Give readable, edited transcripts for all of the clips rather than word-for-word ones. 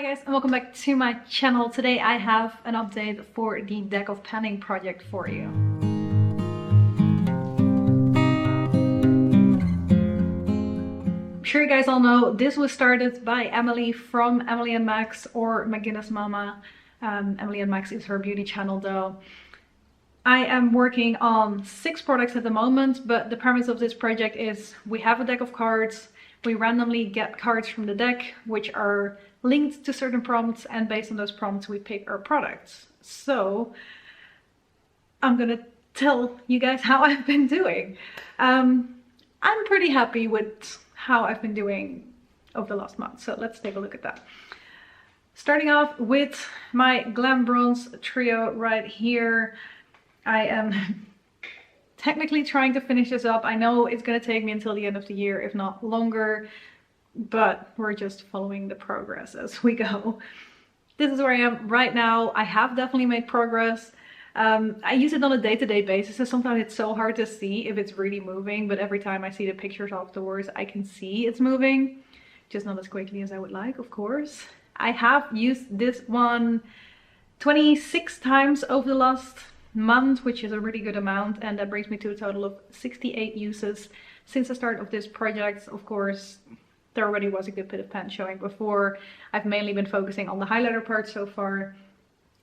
guys, and welcome back to my channel. Today I have an update for the deck of panning project for you. I'm sure you guys all know this was started by Emily from Emily and Max, or McGinnis Mama. Emily and Max is her beauty channel though. I am working on 6 products at the moment, but the premise of this project is we have a deck of cards. We randomly get cards from the deck which are linked to certain prompts, and based on those prompts we pick our products. So I'm gonna tell you guys how I've been doing. I'm pretty happy with how I've been doing over the last month, so let's take a look at that. Starting off with my Glam Bronze trio right here. I am technically trying to finish this up. I know it's going to take me until the end of the year, if not longer, but we're just following the progress as we go. This is where I am right now. I have definitely made progress. I use it on a day-to-day basis, so sometimes it's so hard to see if it's really moving, but every time I see the pictures afterwards, I can see it's moving. Just not as quickly as I would like, of course. I have used this one 26 times over the last month, which is a really good amount, and that brings me to a total of 68 uses since the start of this project. Of course, there already was a good bit of pan showing before. I've mainly been focusing on the highlighter part so far.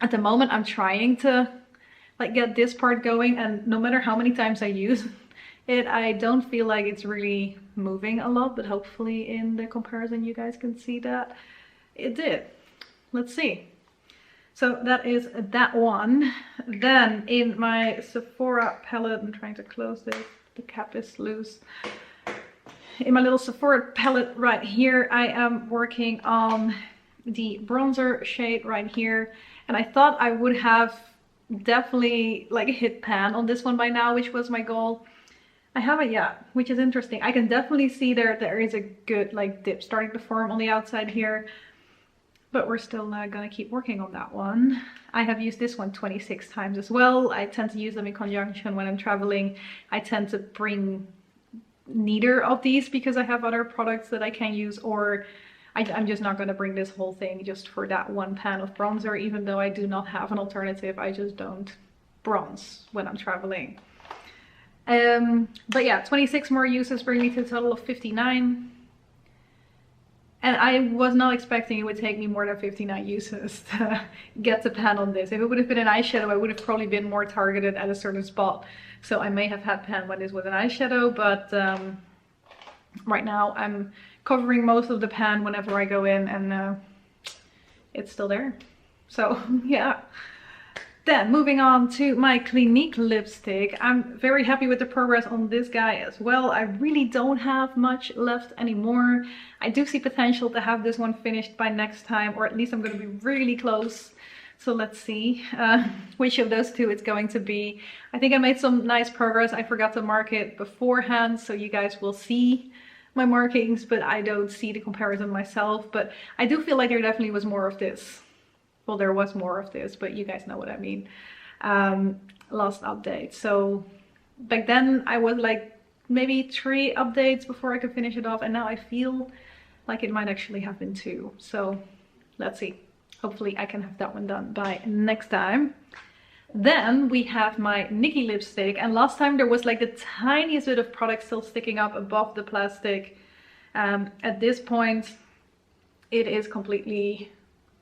At the moment, I'm trying to get this part going, and no matter how many times I use it, I don't feel like it's really moving a lot, but hopefully in the comparison you guys can see that it did. Let's see. So that is that one. Then in my Sephora palette, I'm trying to close this, the cap is loose. In my little Sephora palette right here, I am working on the bronzer shade right here. And I thought I would have definitely hit pan on this one by now, which was my goal. I haven't yet, which is interesting. I can definitely see there is a good dip starting to form on the outside here. But we're still gonna keep working on that one. I have used this one 26 times as well. I tend to use them in conjunction when I'm traveling. I tend to bring neither of these because I have other products that I can use, or I'm just not gonna bring this whole thing just for that one pan of bronzer, even though I do not have an alternative. I just don't bronze when I'm traveling. But yeah, 26 more uses bring me to a total of 59. And I was not expecting it would take me more than 59 uses to get the pan on this. If it would have been an eyeshadow, I would have probably been more targeted at a certain spot. So I may have had pan when this was an eyeshadow, but right now I'm covering most of the pan whenever I go in, and it's still there. So yeah. Then moving on to my Clinique Lipstick. I'm very happy with the progress on this guy as well. I really don't have much left anymore. I do see potential to have this one finished by next time, or at least I'm going to be really close. So let's see which of those two it's going to be. I think I made some nice progress. I forgot to mark it beforehand, so you guys will see my markings, but I don't see the comparison myself. But I do feel like there definitely was more of this. Well, there was more of this, but you guys know what I mean. Last update. So back then I was maybe 3 updates before I could finish it off, and now I feel like it might actually have been 2. So let's see. Hopefully I can have that one done by next time. Then we have my Nikki Lipstick, and last time there was the tiniest bit of product still sticking up above the plastic. At this point it is completely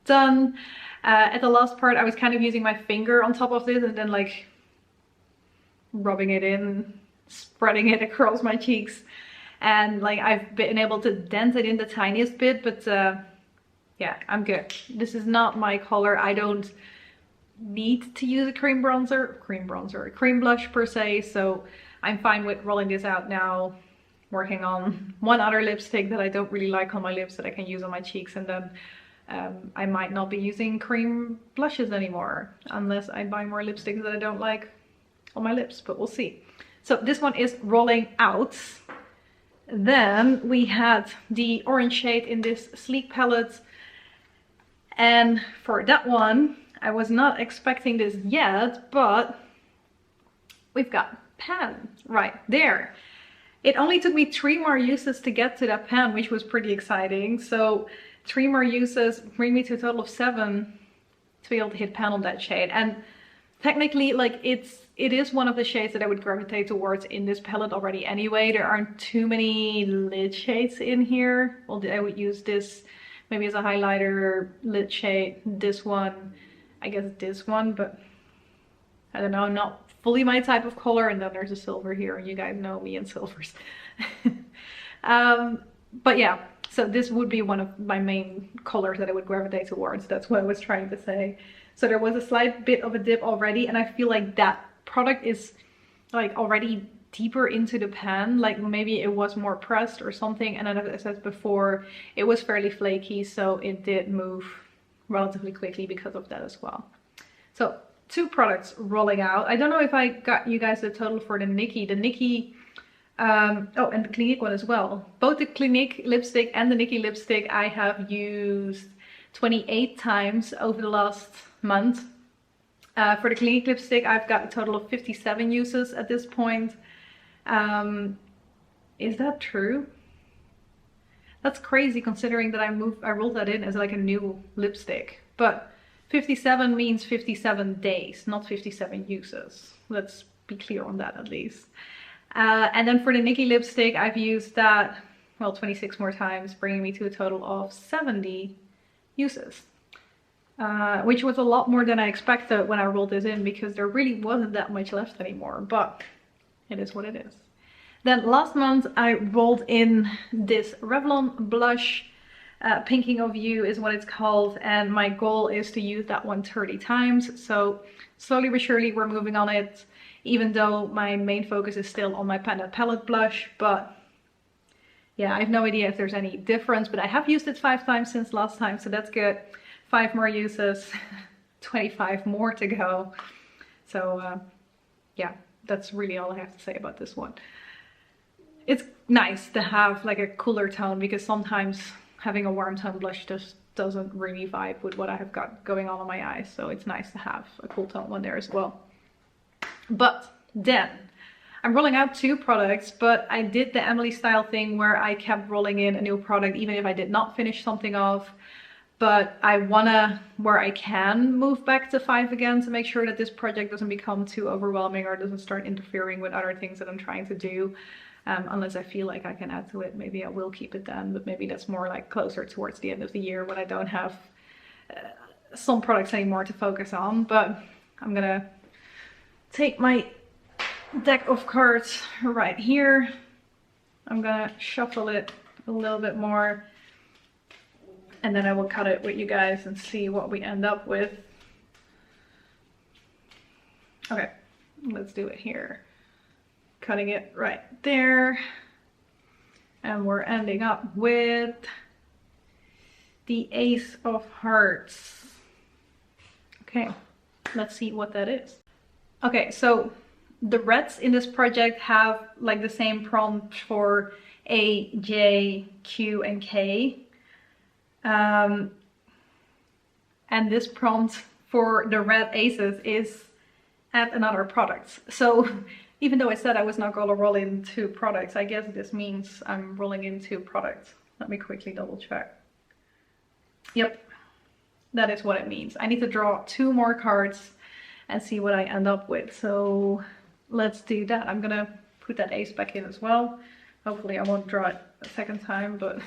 done. At the last part I was kind of using my finger on top of this and then rubbing it in, spreading it across my cheeks, and I've been able to dent it in the tiniest bit, but yeah, I'm good. This is not my color. I don't need to use a cream blush per se, so I'm fine with rolling this out now, working on one other lipstick that I don't really like on my lips that I can use on my cheeks, and then I might not be using cream blushes anymore unless I buy more lipsticks that I don't like on my lips, but we'll see. So this one is rolling out. Then we had the orange shade in this sleek palette, and for that one I was not expecting this yet, but we've got pan right there. It only took me 3 more uses to get to that pan, which was pretty exciting. So 3 more uses bring me to a total of 7 to be able to hit pan on that shade. And technically, like, it is one of the shades that I would gravitate towards in this palette already anyway. There aren't too many lid shades in here. Well, I would use this maybe as a highlighter lid shade, this one, I guess this one, but I don't know, not fully my type of color. And then there's a silver here, and you guys know me and silvers. But yeah, so this would be one of my main colors that I would gravitate towards. That's what I was trying to say. So there was a slight bit of a dip already, and I feel like that product is like already deeper into the pan. Like maybe it was more pressed or something, and as I said before, it was fairly flaky, so it did move relatively quickly because of that as well. So 2 products rolling out. I don't know if I got you guys the total for the Nicki, oh, and the Clinique one as well. Both the Clinique lipstick and the Nikki lipstick I have used 28 times over the last month. For the Clinique lipstick, I've got a total of 57 uses at this point. Is that true? That's crazy considering that I rolled that in as like a new lipstick. But 57 means 57 days, not 57 uses. Let's be clear on that at least. And then for the Nikki lipstick, I've used that, well, 26 more times, bringing me to a total of 70 uses. Which was a lot more than I expected when I rolled this in, because there really wasn't that much left anymore, but it is what it is. Then last month I rolled in this Revlon blush, Pinking of You is what it's called, and my goal is to use that one 30 times. So slowly but surely we're moving on it, even though my main focus is still on my Panda Palette blush. But yeah, I have no idea if there's any difference, but I have used it 5 times since last time, so that's good. 5 more uses, 25 more to go. So yeah, that's really all I have to say about this one. It's nice to have like a cooler tone, because sometimes having a warm tone blush just doesn't really vibe with what I have got going on my eyes. So it's nice to have a cool tone one there as well. But then I'm rolling out 2 products, but I did the Emily style thing where I kept rolling in a new product even if I did not finish something off. But I wanna, where I can, move back to 5 again to make sure that this project doesn't become too overwhelming or doesn't start interfering with other things that I'm trying to do. Unless I feel like I can add to it, maybe I will keep it then, but maybe that's more like closer towards the end of the year when I don't have some products anymore to focus on. But I'm gonna take my deck of cards right here. I'm gonna shuffle it a little bit more, and then I will cut it with you guys and see what we end up with. Okay, let's do it here. Cutting it right there. And we're ending up with the Ace of Hearts. Okay, let's see what that is. Okay, so the reds in this project have like the same prompt for A, J, Q, and K. And this prompt for the red aces is add another product. So even though I said I was not going to roll in 2 products, I guess this means I'm rolling in 2 products. Let me quickly double check. Yep, that is what it means. I need to draw 2 more cards and see what I end up with. So let's do that. I'm gonna put that ace back in as well. Hopefully I won't draw it a second time, but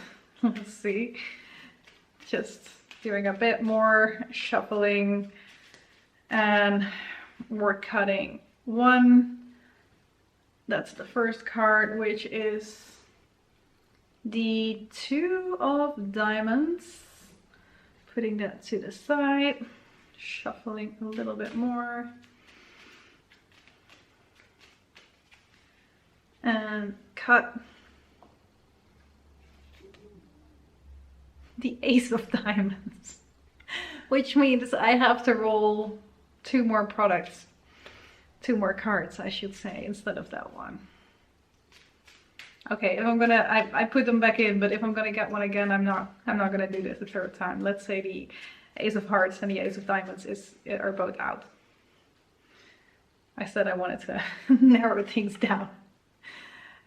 let's see. Just doing a bit more shuffling, and we're cutting 1. That's the first card, which is the 2 of diamonds. Putting that to the side, shuffling a little bit more. And cut the Ace of Diamonds, which means I have to roll 2 more products. 2 more cards, I should say, instead of that one. Okay, if I'm gonna, I put them back in, but if I'm gonna get one again, I'm not gonna do this a 3rd time. Let's say the Ace of Hearts and the Ace of Diamonds are both out. I said I wanted to narrow things down.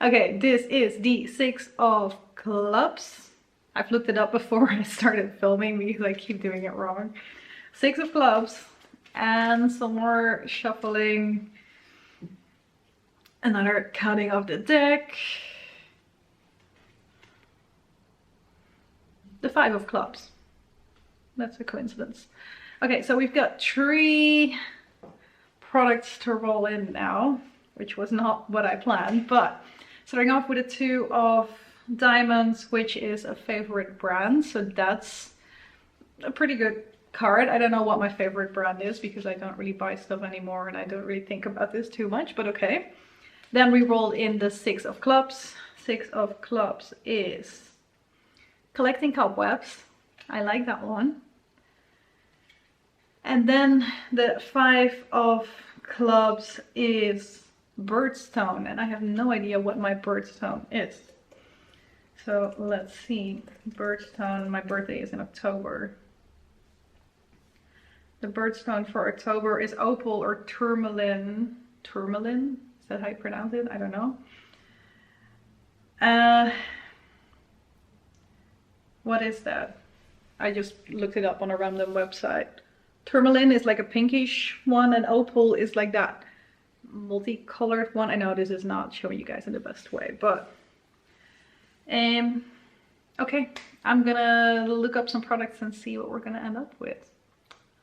Okay, this is the 6 of Clubs. I've looked it up before I started filming because I keep doing it wrong. 6 of clubs and some more shuffling. Another counting of the deck. The 5 of clubs. That's a coincidence. Okay, so we've got 3 products to roll in now, which was not what I planned, but starting off with a 2 of diamonds, which is a favorite brand, so that's a pretty good card. I don't know what my favorite brand is because I don't really buy stuff anymore and I don't really think about this too much, but okay. Then we rolled in the 6 of clubs. 6 of clubs is collecting cobwebs. I like that one. And then the 5 of clubs is birdstone, and I have no idea what my birdstone is. So let's see. Birdstone, my birthday is in October. The birdstone for October is opal or tourmaline. Tourmaline? Is that how you pronounce it? I don't know. What is that? I just looked it up on a random website. Tourmaline is like a pinkish one, and opal is like that multicolored one. I know this is not showing you guys in the best way, but okay, I'm gonna look up some products and see what we're gonna end up with.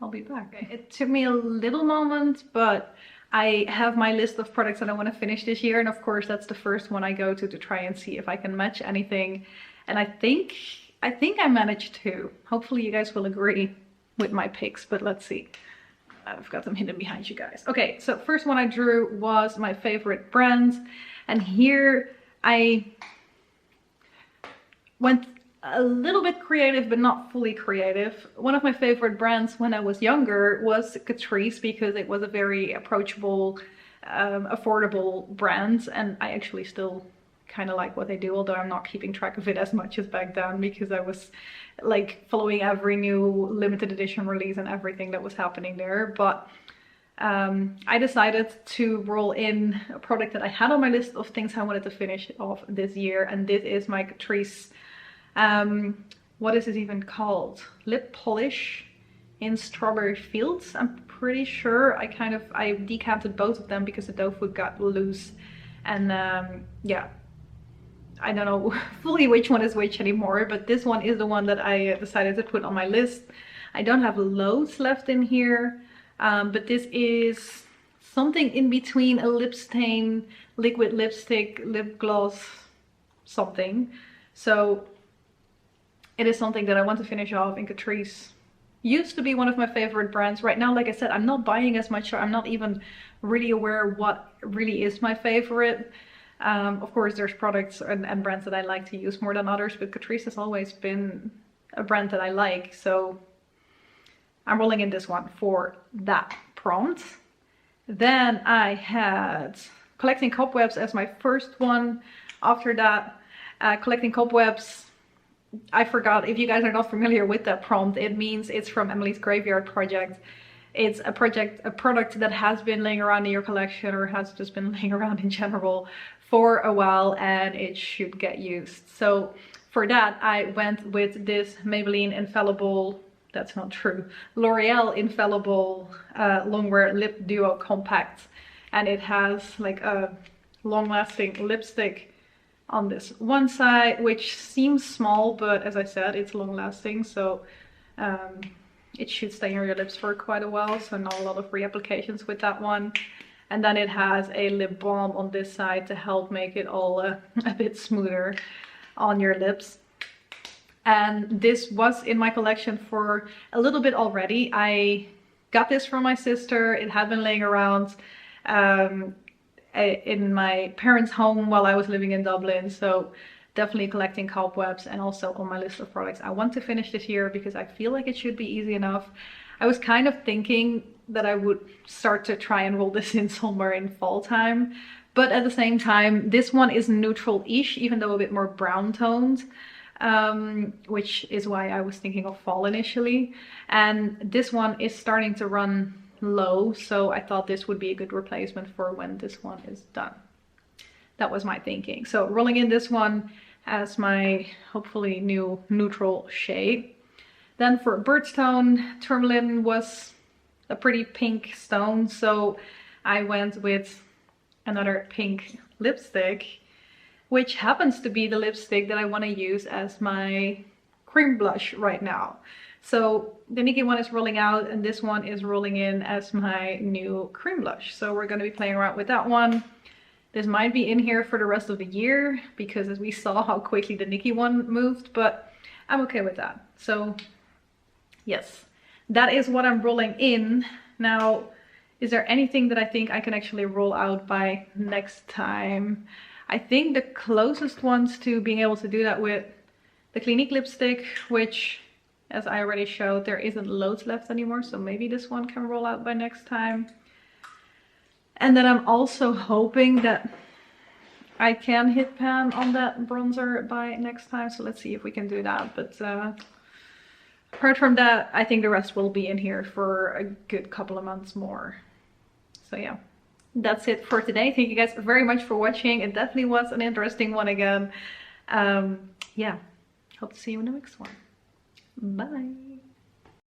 I'll be back. Okay. It took me a little moment, but I have my list of products that I want to finish this year, and of course that's the first one I go to try and see if I can match anything, and I think I managed to. Hopefully you guys will agree with my picks, but let's see. I've got them hidden behind you guys. Okay, so first one I drew was my favorite brands, and here I went a little bit creative but not fully creative. One of my favorite brands when I was younger was Catrice because it was a very approachable, affordable brand, and I actually still kind of like what they do, although I'm not keeping track of it as much as back then because I was like following every new limited edition release and everything that was happening there. But I decided to roll in a product that I had on my list of things I wanted to finish off this year, and this is my Catrice, what is this even called? Lip polish in Strawberry Fields. I'm pretty sure I decanted both of them because the doe foot got loose, and yeah, I don't know fully which one is which anymore, but this one is the one that I decided to put on my list. I don't have loads left in here, but this is something in between a lip stain, liquid lipstick, lip gloss, something. So it is something that I want to finish off, and Catrice used to be one of my favorite brands. Right now, like I said, I'm not buying as much, or I'm not even really aware what really is my favorite. Of course, there's products and brands that I like to use more than others, but Catrice has always been a brand that I like, so I'm rolling in this one for that prompt. Then I had collecting cobwebs as my first one. After that, collecting cobwebs, I forgot, if you guys are not familiar with that prompt, it means it's from Emily's Graveyard Project. It's a product that has been laying around in your collection, or has just been laying around in general for a while, and it should get used. So for that, I went with this Maybelline Infallible, that's not true, L'Oreal Infallible Longwear Lip Duo Compact, and it has like a long-lasting lipstick on this one side, which seems small, but as I said, it's long-lasting, so it should stay on your lips for quite a while, so not a lot of reapplications with that one. And then it has a lip balm on this side to help make it all a bit smoother on your lips. And this was in my collection for a little bit already. I got this from my sister. It had been laying around in my parents' home while I was living in Dublin, so definitely collecting cobwebs, and also on my list of products I want to finish this year because I feel like it should be easy enough. I was kind of thinking that I would start to try and roll this in somewhere in fall time, but at the same time this one is neutral-ish, even though a bit more brown toned, which is why I was thinking of fall initially, and this one is starting to run low, so I thought this would be a good replacement for when this one is done. That was my thinking. So rolling in this one, as my hopefully new neutral shade. Then for birchstone, tourmaline was a pretty pink stone, so I went with another pink lipstick, which happens to be the lipstick that I want to use as my cream blush right now. So the Nicki one is rolling out and this one is rolling in as my new cream blush. So we're going to be playing around with that one. This might be in here for the rest of the year because as we saw how quickly the Nicki one moved, but I'm okay with that. So yes, that is what I'm rolling in. Now, is there anything that I think I can actually roll out by next time? I think the closest ones to being able to do that with the Clinique Lipstick, which as I already showed, there isn't loads left anymore. So maybe this one can roll out by next time. And then I'm also hoping that I can hit pan on that bronzer by next time. So let's see if we can do that. But apart from that, I think the rest will be in here for a good couple of months more. So yeah, that's it for today. Thank you guys very much for watching. It definitely was an interesting one again. Yeah, hope to see you in the next one. Bye.